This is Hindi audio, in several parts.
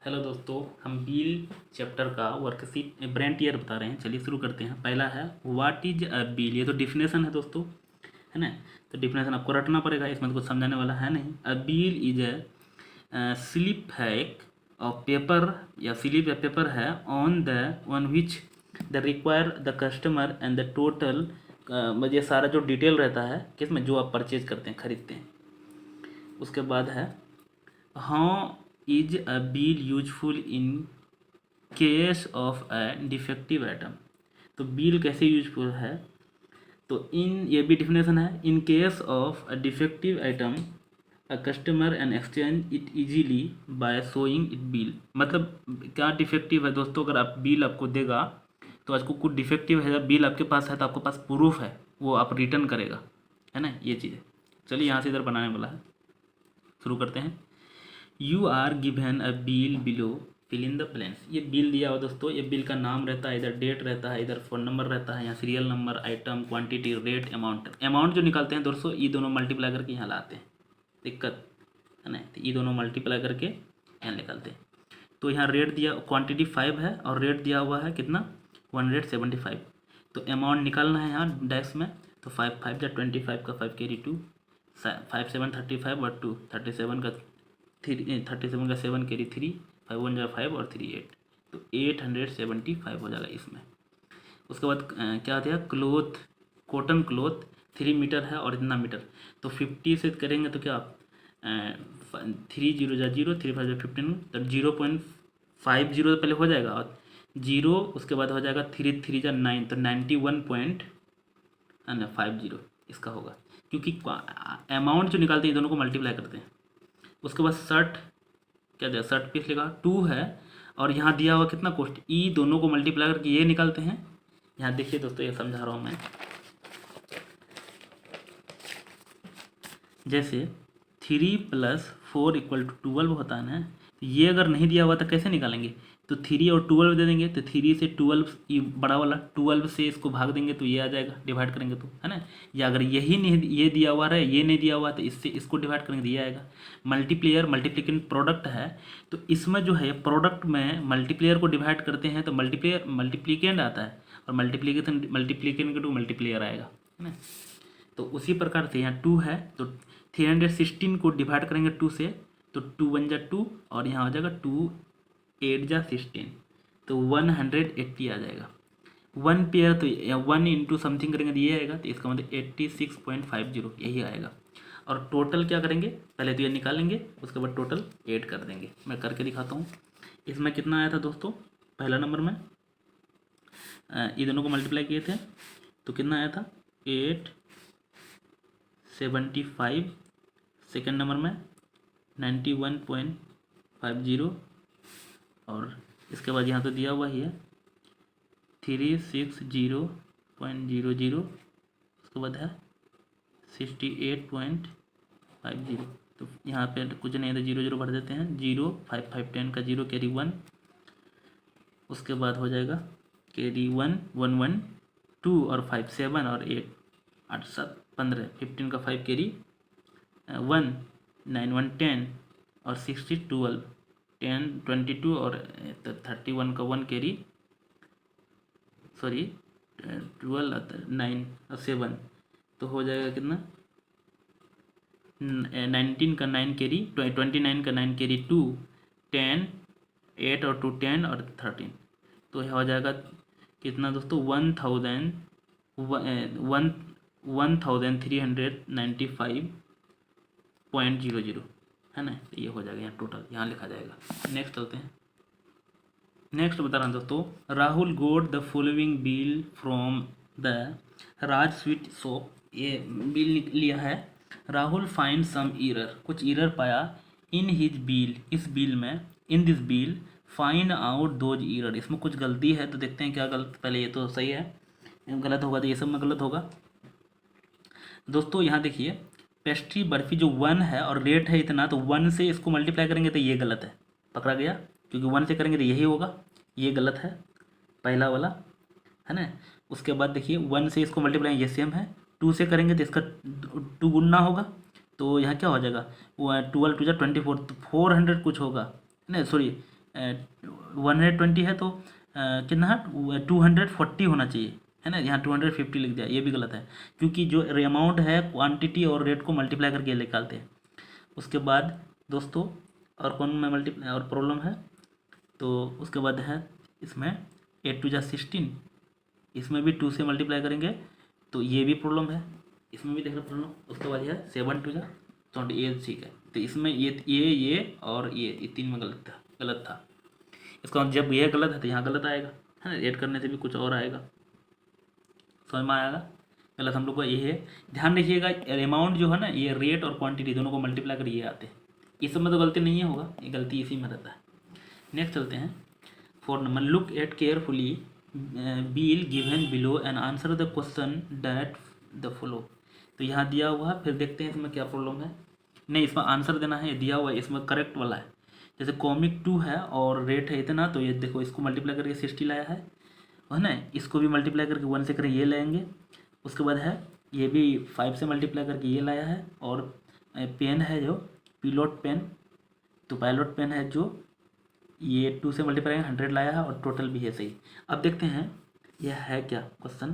हेलो दोस्तों, हम बील चैप्टर का वर्कशीट ब्रांड ईयर बता रहे हैं। चलिए शुरू करते हैं। पहला है व्हाट इज अ बील। ये तो डिफिनेशन है दोस्तों, है ना। तो डिफिनेशन आपको रटना पड़ेगा, इसमें तो कुछ समझाने वाला है नहीं। A bill is a slip hack of paper या स्लिप या पेपर है on which the require the customer and the total. ये सारा जो डिटेल रहता है किसमें, जो आप परचेज करते हैं, खरीदते हैं। उसके बाद है how is a bill useful in case of a defective item. तो बिल कैसे यूजफुल है, तो इन ये भी डिफिनेशन है। In case of a defective item a customer and exchange it easily by showing it bill. मतलब क्या डिफेक्टिव है दोस्तों, अगर आप बिल आपको देगा तो आज को कुछ डिफेक्टिव है, जब बिल आपके पास है तो आपके पास प्रूफ है, वो आप रिटर्न करेगा, है ना, ये चीज़ है। चलिए यहाँ से इधर बनाने वाला है, शुरू करते हैं। You are given a bill below, fill in the blanks. ये बिल दिया हुआ दोस्तों, ये बिल का नाम रहता है, इधर डेट रहता है, इधर फ़ोन नंबर रहता है, यहाँ serial number, item, quantity, rate, amount. Amount जो निकालते हैं दोस्तों, ये दोनों मल्टीप्लाई करके यहाँ लाते हैं, दिक्कत है ना। तो ये दोनों मल्टीप्लाई करके यहाँ निकालते हैं। तो यहाँ रेट दिया, क्वांटिटी 5 है और रेट दिया हुआ है कितना, 175। तो अमाउंट निकालना है यहाँ डैश में। तो 5 5 जा 25 का 5 कैरी 2, 5 7 35 और 2 37 का 37 का 7 कैरी 3, 5 1 जा 5 और 3 8। तो 875 हो जाएगा इसमें। उसके बाद क्या दिया, क्लोथ, कॉटन क्लोथ 3 मीटर है और इतना मीटर। तो 50 से करेंगे तो क्या, 3 जीरो जा जीरो, 3 5 जा 15, तो 0.50 पहले हो जाएगा और जीरो, उसके बाद हो जाएगा 3 3 जा 9, तो 91.50 इसका होगा। क्योंकि अमाउंट जो निकालते हैं दोनों को मल्टीप्लाई करते हैं। उसके बाद 60 क्या दिया, 60 पीस लिखा 2 है और यहाँ दिया हुआ कितना कॉस्ट, ई दोनों को मल्टीप्लाई करके ये निकालते हैं। यहाँ देखिए दोस्तों, ये समझा रहा हूँ मैं। जैसे 3 + 4 = 12 होता है ना, तो ये अगर नहीं दिया हुआ तो कैसे निकालेंगे, तो 3 और 12 दे देंगे। तो 3 से 12, ये बड़ा वाला 12 से इसको भाग देंगे तो ये आ जाएगा, डिवाइड करेंगे तो, है ना। या अगर यही नहीं, ये दिया हुआ है, ये नहीं दिया हुआ, तो इससे इसको डिवाइड करेंगे तो ये आएगा। मल्टीप्लेयर मल्टीप्लिकेंट प्रोडक्ट है, तो इसमें जो है प्रोडक्ट में मल्टीप्लेयर को डिवाइड करते हैं तो मल्टीप्लेयर मल्टीप्लिकेंट आता है, और मल्टीप्लिकेशन मल्टीप्लिकेंट का 2 मल्टीप्लेयर आएगा, है ना। तो उसी प्रकार से यहाँ 2 है तो 316 को डिवाइड करेंगे 2 से, तो 2 1 जा 2 और यहाँ हो जाएगा 2 8 जा 16, तो 180 आ जाएगा। 1 पेयर, तो 1 इंटू समथिंग करेंगे तो ये आएगा, तो इसका मतलब 86.50 यही आएगा। और टोटल क्या करेंगे, पहले तो ये निकालेंगे, उसके बाद टोटल ऐड कर देंगे। मैं करके दिखाता हूँ। इसमें कितना आया था दोस्तों, पहला नंबर में ये दोनों को मल्टीप्लाई किए थे तो कितना आया था, 875। सेकेंड नंबर में 91.50 और इसके बाद यहाँ तो दिया हुआ ही है 360.00। उसके बाद है 68.50। तो यहाँ पे कुछ नहीं है तो 0 0 भर देते हैं। 0 5 5 10 का 0 कैरी 1, उसके बाद हो जाएगा कैरी 1 1 1 2 और 5 7 और 8 8 7 15, 15 का 5 कैरी 1 9 1 10 और 60 12 10 22 और 31 का 1 कैरी, सॉरी 12 9 और 7, तो हो जाएगा कितना, 19 का 9 कैरी 29 का 9 कैरी 2 10 8 और 2 10 और 13, तो हो जाएगा कितना दोस्तों, 1395.00, है ना। तो ये हो जाएगा यहाँ टोटल, यहाँ लिखा जाएगा। नेक्स्ट चलते हैं। नेक्स्ट बता रहा हूँ दोस्तों, राहुल गोट the following bill from the Raj sweet shop. ये बिल लिया है। राहुल फाइंड सम एरर, कुछ एरर पाया इन हिज बिल, इस बिल में। In this bill find out those error, इसमें कुछ गलती है तो देखते हैं क्या गलत। पहले ये तो सही है, गलत होगा तो ये सब में गलत होगा। दोस्तों यहाँ देखिए, पेस्ट्री बर्फ़ी जो 1 है और रेट है इतना, तो 1 से इसको मल्टीप्लाई करेंगे तो ये गलत है, पकड़ा गया। क्योंकि 1 से करेंगे तो यही होगा, ये गलत है पहला वाला, है ना। उसके बाद देखिए 1 से इसको मल्टीप्लाई, ये सेम है। 2 से करेंगे तो इसका 2 गुना होगा, तो यहाँ क्या हो जाएगा, वो 12 2 जा 24, तो 400 कुछ होगा, नहीं सॉरी 120 है तो कितना है 240 होना चाहिए, है ना। यहाँ 250 लिख दिया, ये भी गलत है, क्योंकि जो अमाउंट है क्वांटिटी और रेट को मल्टीप्लाई करके निकालते हैं। उसके बाद दोस्तों और कौन में मल्टीप्लाई और प्रॉब्लम है, तो उसके बाद है इसमें 8 2 16, इसमें भी 2 से मल्टीप्लाई करेंगे तो ये भी प्रॉब्लम है, इसमें भी देख रहे प्रॉब्लम। उसके बाद यह 7 2 20, ये ठीक है। तो इसमें ये और ये 3 में गलत था। इसका मतलब जब यह गलत है तो यहाँ गलत आएगा, है ना। ऐड करने से भी कुछ और आएगा, समझ में आएगा। गलत हम लोग का ये है। ध्यान रखिएगा अमाउंट जो है ना, ये रेट और क्वांटिटी दोनों को मल्टीप्लाई कर ये आते हैं। इस सब में तो गलती नहीं होगा, ये गलती इसी में रहता है। नेक्स्ट चलते हैं 4 number. Look at carefully bill given below and answer the question that the follow. तो यहाँ दिया हुआ है, फिर देखते हैं इसमें क्या प्रॉब्लम है। नहीं, इसमें आंसर देना है, दिया हुआ है, इसमें करेक्ट वाला है। जैसे कॉमिक 2 है और रेट है इतना, तो ये देखो इसको मल्टीप्लाई करके 60 लाया है ना। इसको भी मल्टीप्लाई करके 1 से करें ये लाएंगे। उसके बाद है ये भी 5 से मल्टीप्लाई करके ये लाया है। और पेन है जो पिलोट पेन, तो पायलट पेन है जो ये 2 से मल्टीप्लाई 100 लाया है और टोटल भी है सही। अब देखते हैं यह है क्या क्वेश्चन।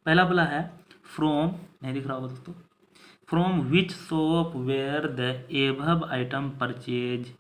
पहला बोला है फ्रॉम, नहीं दिख रहा होगा दोस्तों, from which shop were the above item purchase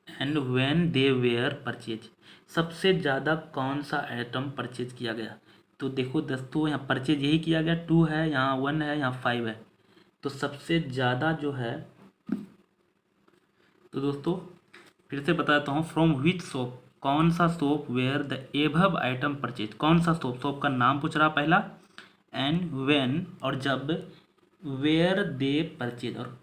and when they were purchase. सबसे ज़्यादा कौन सा आइटम परचेज किया गया। तो देखो दोस्तों यहाँ परचेज यही किया गया, 2 है, यहाँ 1 है, यहाँ 5 है। तो सबसे ज़्यादा जो है, तो दोस्तों फिर से बताता हूँ, फ्रॉम विच शॉप, कौन सा shop, were the above item purchase, कौन सा शॉप, शॉप का नाम पूछ रहा पहला, एंड व्हेन और जब, वेयर दे परचेज और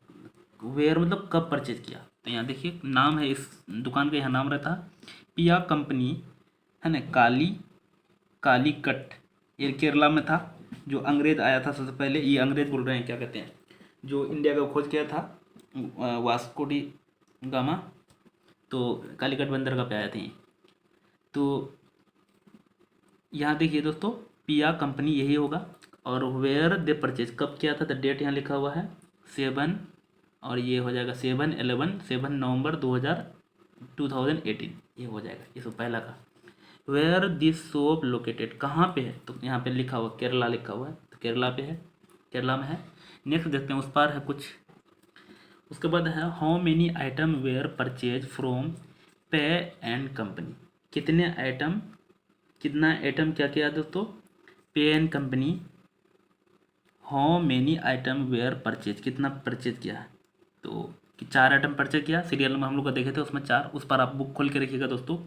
वेयर मतलब कब परचेज किया। तो यहाँ देखिए नाम है इस दुकान का, यहाँ नाम रहता पिया कंपनी, है ना। काली कट, ये केरला में था। जो अंग्रेज आया था सबसे पहले, ये अंग्रेज बोल रहे हैं, क्या कहते हैं, जो इंडिया का खोज किया था वास्को डी गामा, तो कालीकट बंदर का पे आए थे। तो यहाँ देखिए दोस्तों पिया कंपनी यही होगा। और वेयर दे परचेज कब किया था, तो डेट यहाँ लिखा हुआ है 7, और ये हो जाएगा 7 नवंबर 2018, ये हो जाएगा इसको पहला का। वेयर दिस शॉप लोकेटेड, कहाँ पे है, तो यहाँ पे लिखा हुआ केरला लिखा हुआ है, तो केरला पे है, केरला में है। नेक्स्ट देखते हैं, उस पार है कुछ। उसके बाद है how many item were purchase from pay and company, कितने आइटम, कितना आइटम क्या किया दोस्तों, pay and company. How many item were purchase, कितना परचेज किया है, तो कि 4 आइटम परचेज किया। सीरियल नंबर हम लोग का देखे थे उसमें 4, उस पर आप बुक खोल के रखिएगा दोस्तों।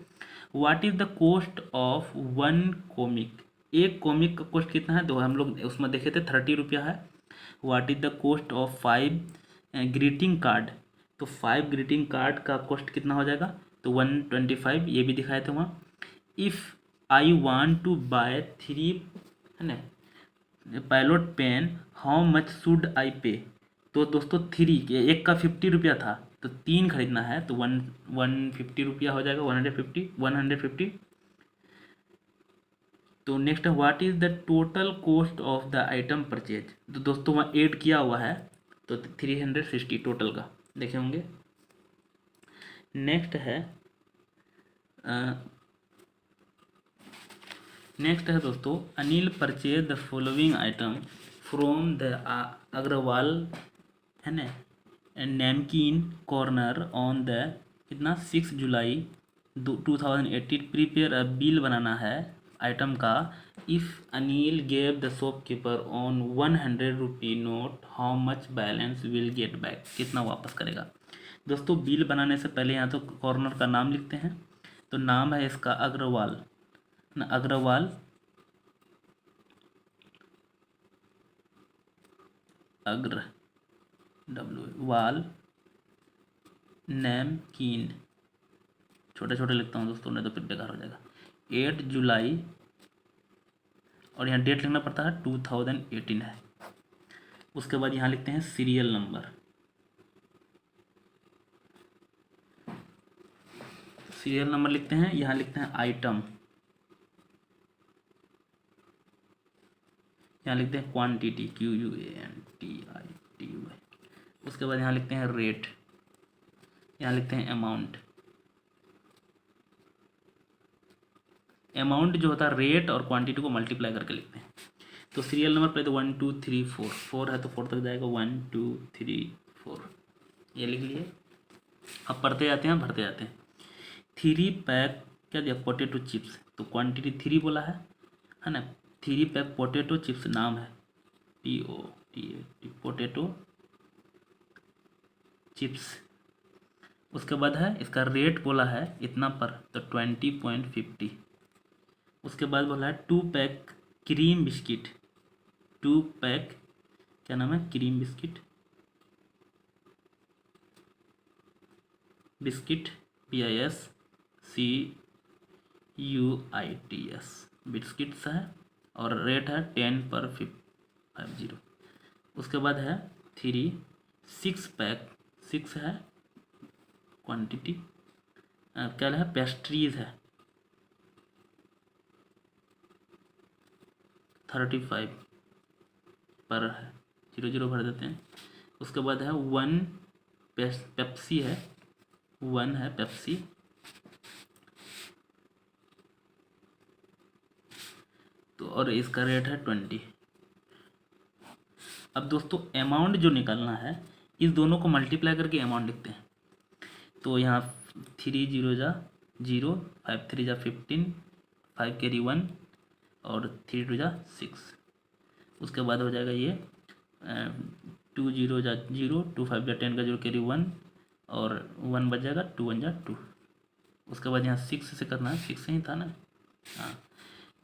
What is the cost of 1 comic, एक कॉमिक का कॉस्ट कितना है, तो हम लोग उसमें देखे थे 30 रुपया है। What is the cost of 5 greeting card, तो 5 ग्रीटिंग कार्ड का कॉस्ट कितना हो जाएगा, तो 125, ये भी दिखाए थे वहाँ। If I want to buy 3, है ना, pilot pen, how much should I pay. तो दोस्तों 3 एक का 50 रुपया था, तो 3 खरीदना है, तो 150 रुपया हो जाएगा, 150। तो नेक्स्ट है what is the total cost of the item purchase, तो दोस्तों वहाँ ऐड किया हुआ है, तो 360 टोटल का देखे होंगे। नेक्स्ट है दोस्तों Anil purchase the following item from the Agarwal, है ना, नैमकिन कॉर्नर ऑन द कितना 6 जुलाई 2018। प्रिपेयर अ बिल बनाना है आइटम का। If Anil gave the shopkeeper on 100 rupee note, how much balance will get back, कितना वापस करेगा। दोस्तों बिल बनाने से पहले यहाँ तो कॉर्नर का नाम लिखते हैं, तो नाम है इसका अग्रवाल ना, अग्रवाल वाल नैमकीन, छोटे छोटे लिखता हूँ दोस्तों, नहीं तो फिर बेकार हो जाएगा। 8 जुलाई, और यहाँ डेट लिखना पड़ता है 2018 है। उसके बाद यहाँ लिखते हैं सीरियल नंबर, लिखते हैं, यहाँ लिखते हैं आइटम, यहाँ लिखते हैं क्वांटिटी, QUANTITY। उसके बाद यहाँ लिखते हैं रेट, यहाँ लिखते हैं अमाउंट, अमाउंट जो होता है रेट और क्वांटिटी को मल्टीप्लाई करके लिखते हैं। तो सीरियल नंबर पहले तो 1 2 3 4 4 है तो 4 तक जाएगा 1 2 3 4 ये लिख लिए। अब पढ़ते जाते हैं भरते जाते हैं। 3 पैक क्या दिया पोटैटो चिप्स तो क्वांटिटी 3 बोला है ना। 3 पैक पोटैटो चिप्स नाम है POTAT पोटैटो चिप्स। उसके बाद है इसका रेट बोला है इतना पर तो 20.50। उसके बाद बोला है 2 पैक क्रीम बिस्किट 2 पैक क्या नाम है क्रीम बिस्किट BISCUITS बिस्किट्स है और रेट है 10/50। उसके बाद है 6 पैक 6 है क्वांटिटी क्या है पेस्ट्रीज है 35 पर है 0 भर देते हैं। उसके बाद है 1 पेप्सी है 1 है पेप्सी तो और इसका रेट है 20। अब दोस्तों अमाउंट जो निकालना है इस दोनों को मल्टीप्लाई करके अमाउंट लिखते हैं। तो यहाँ 3 0 जा 0 5 3 जा 15 5 कैरी 1 और 3 2 जा 6। उसके बाद हो जाएगा ये 2 0 जा 0 2 5 जा 10 का 0 कैरी 1 और 1 बच जाएगा 2 1 जा 2। उसके बाद यहाँ 6 से करना है 6 से ही था ना हाँ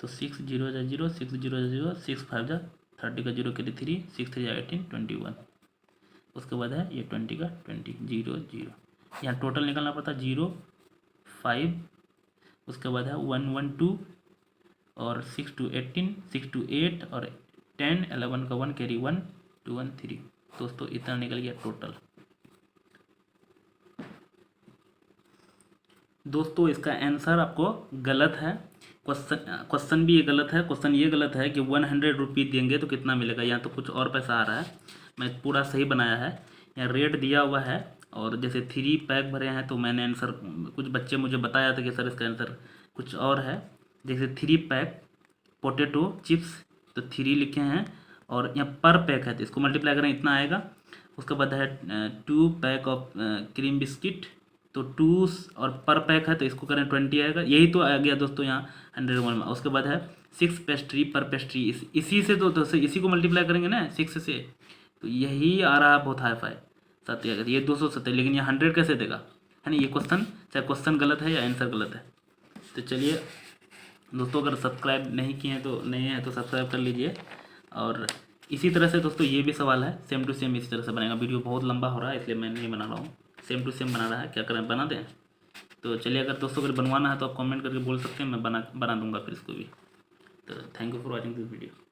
तो 6 0 जा 0 6 0 जा 0 6 5 जा 30 का 0 कैरी 3 6 3 जा 18 21। उसके बाद है ये 20 का 20 0 0 यहाँ टोटल निकालना पड़ता 0 5। उसके बाद है 1 1 2 और 6 2 18 6 2 8 और 10 11 का 1 कैरी 1 2 1 3। दोस्तों इतना निकल गया टोटल। दोस्तों इसका आंसर आपको गलत है। क्वेश्चन भी ये गलत है। क्वेश्चन ये गलत है कि 100 रुपये देंगे तो कितना मिलेगा। यहाँ तो कुछ और पैसा आ रहा है। मैं पूरा सही बनाया है। यहाँ रेट दिया हुआ है और जैसे 3 पैक भरे हैं तो मैंने आंसर कुछ बच्चे मुझे बताया था कि सर इसका आंसर कुछ और है। जैसे 3 पैक पोटैटो चिप्स तो 3 लिखे हैं और यहाँ पर पैक है तो इसको मल्टीप्लाई करें इतना आएगा। उसके बाद है 2 पैक ऑफ क्रीम बिस्किट तो 2 और पर पैक है तो इसको करें 20 आएगा। यही तो आ गया दोस्तों यहाँ 100 में। उसके बाद है 6 पेस्ट्री पर पेस्ट्री इसी से तो इसी को मल्टीप्लाई करेंगे ना 6 से तो यही आ रहा है बहुत हाई फाई 70। ये 270 लेकिन ये 100 कैसे देगा है ना। ये क्वेश्चन चाहे क्वेश्चन गलत है या आंसर गलत है। तो चलिए दोस्तों अगर सब्सक्राइब नहीं किए हैं तो नहीं है तो सब्सक्राइब कर लीजिए। और इसी तरह से दोस्तों ये भी सवाल है सेम टू सेम इसी तरह से बनेगा। वीडियो बहुत लंबा हो रहा है इसलिए मैं नहीं बना रहा हूँ। सेम टू सेम बना रहा है क्या करें बना दें। तो चलिए अगर दोस्तों अगर बनवाना है तो आप कमेंट करके बोल सकते हैं मैं बना दूंगा फिर इसको भी। तो thank you for watching this video.